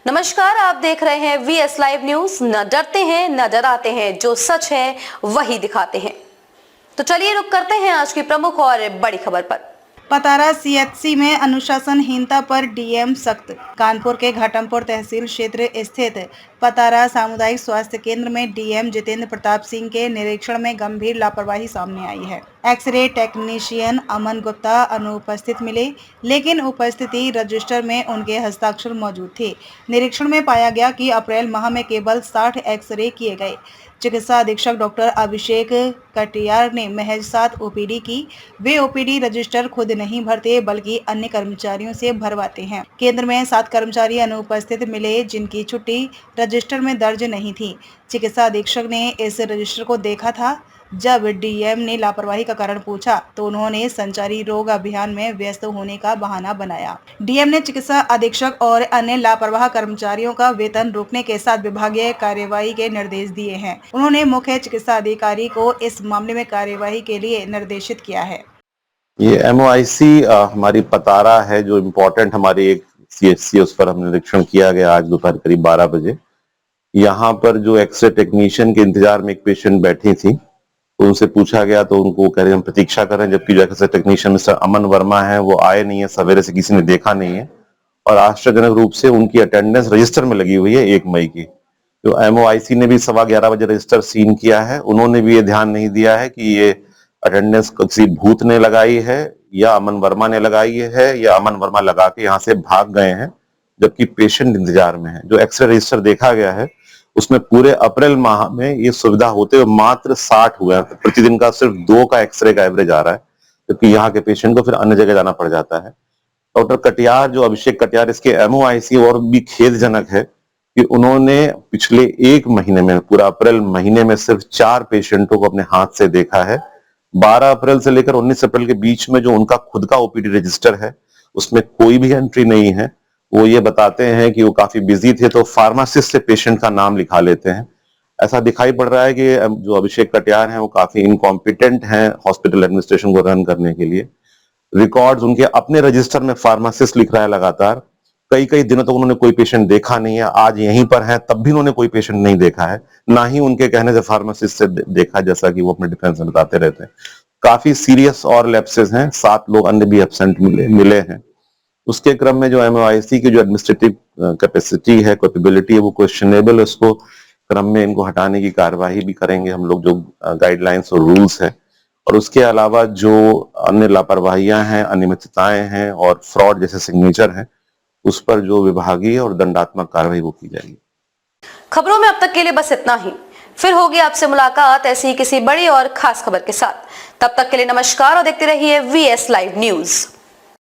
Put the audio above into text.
नमस्कार, आप देख रहे हैं वीएस लाइव न्यूज। न डरते हैं न डराते हैं, जो सच है वही दिखाते हैं। तो चलिए रुक करते हैं आज की प्रमुख और बड़ी खबर पर। पतारा सीएचसी में अनुशासनहीनता पर डीएम सख्त। कानपुर के घाटमपुर तहसील क्षेत्र स्थित पतारा सामुदायिक स्वास्थ्य केंद्र में डीएम जितेंद्र प्रताप सिंह के निरीक्षण में गंभीर लापरवाही सामने आई है। एक्सरे टेक्नीशियन अमन गुप्ता अनुपस्थित मिले, लेकिन उपस्थिति रजिस्टर में उनके हस्ताक्षर मौजूद थे। निरीक्षण में पाया गया कि अप्रैल माह में केवल 60 एक्सरे किए गए। चिकित्सा अधीक्षक डॉक्टर अभिषेक कटियार ने महज 7 ओपीडी की। वे ओपीडी रजिस्टर खुद नहीं भरते बल्कि अन्य कर्मचारियों से भरवाते हैं। केंद्र में 7 कर्मचारी अनुपस्थित मिले, जिनकी छुट्टी रजिस्टर में दर्ज नहीं थी। चिकित्सा अधीक्षक ने इस रजिस्टर को देखा था। जब डीएम ने लापरवाही का कारण पूछा तो उन्होंने संचारी रोग अभियान में व्यस्त होने का बहाना बनाया। डीएम ने चिकित्सा अधीक्षक और अन्य लापरवाह कर्मचारियों का वेतन रोकने के साथ विभागीय कार्यवाही के निर्देश दिए हैं। उन्होंने मुख्य चिकित्सा अधिकारी को इस मामले में कार्यवाही के लिए निर्देशित किया है। ये एमओआईसी हमारी पतारा है, जो इम्पोर्टेंट हमारी एक सीएचसी, उस पर हमने निरीक्षण किया गया आज दोपहर करीब 12 बजे। यहाँ पर जो एक्सरे टेक्नीशियन के इंतजार में एक पेशेंट बैठी थी, उनसे पूछा गया तो उनको कह रहे हम प्रतीक्षा कर रहे हैं, जबकि जो एक्सरे टेक्नीशियन मिस्टर अमन वर्मा है वो आए नहीं है, सवेरे से किसी ने देखा नहीं है और आश्चर्यजनक रूप से उनकी अटेंडेंस रजिस्टर में लगी हुई है 1 मई की। जो एमओआईसी ने भी 11:15 बजे रजिस्टर सीन किया है, उन्होंने भी ये ध्यान नहीं दिया है कि ये अटेंडेंस किसी भूत ने लगाई है या अमन वर्मा ने लगाई है या अमन वर्मा लगा के यहाँ से भाग गए हैं, जबकि पेशेंट इंतजार में है। जो एक्सरे रजिस्टर देखा गया है उसमें पूरे अप्रैल माह में ये सुविधा होते हुए मात्र 60 हुए हैं। प्रतिदिन का सिर्फ 2 का एक्सरे का एवरेज आ रहा है, जबकि यहाँ के पेशेंट को फिर अन्य जगह जाना पड़ जाता है। डॉक्टर कटियार, जो अभिषेक कटियार, इसके एमओआईसी और भी खेदजनक है कि उन्होंने पिछले 1 महीने में, पूरा अप्रैल महीने में सिर्फ 4 पेशेंटों को अपने हाथ से देखा है। 12 अप्रैल से लेकर 19 अप्रैल के बीच में जो उनका खुद का ओपीडी रजिस्टर है उसमें कोई भी एंट्री नहीं है। वो ये बताते हैं कि वो काफी बिजी थे तो फार्मासिस्ट से पेशेंट का नाम लिखा लेते हैं। ऐसा दिखाई पड़ रहा है कि जो अभिषेक कटियार हैं वो काफी इनकॉम्पिटेंट हैं हॉस्पिटल एडमिनिस्ट्रेशन को रन करने के लिए। रिकॉर्ड्स उनके अपने रजिस्टर में फार्मासिस्ट लिख रहा है लगातार। कई दिनों तक उन्होंने कोई पेशेंट देखा नहीं है। आज यहीं पर है तब भी उन्होंने कोई पेशेंट नहीं देखा है, ना ही उनके कहने से फार्मासिस्ट से देखा, जैसा कि वो अपने डिफेंस में बताते रहते हैं। काफी सीरियस और लैप्सेस हैं। 7 लोग अन्य भी एब्सेंट मिले हैं। उसके क्रम में जो एमओआईसी की जो एडमिनिस्ट्रेटिव कैपेसिटी है, कैपेबिलिटी है, वो क्वेश्चनेबल है। उसको क्रम में इनको हटाने की कार्यवाही भी करेंगे हम लोग, जो गाइडलाइंस और रूल्स है। और उसके अलावा जो अन्य लापरवाहियां हैं, अनियमितताएं हैं और फ्रॉड जैसे सिग्नेचर हैं, उस पर जो विभागीय और दंडात्मक कार्रवाई वो की जाएगी। खबरों में अब तक के लिए बस इतना ही। फिर होगी आपसे मुलाकात ऐसी किसी बड़ी और खास खबर के साथ। तब तक के लिए नमस्कार और देखते रहिए वीएस लाइव न्यूज।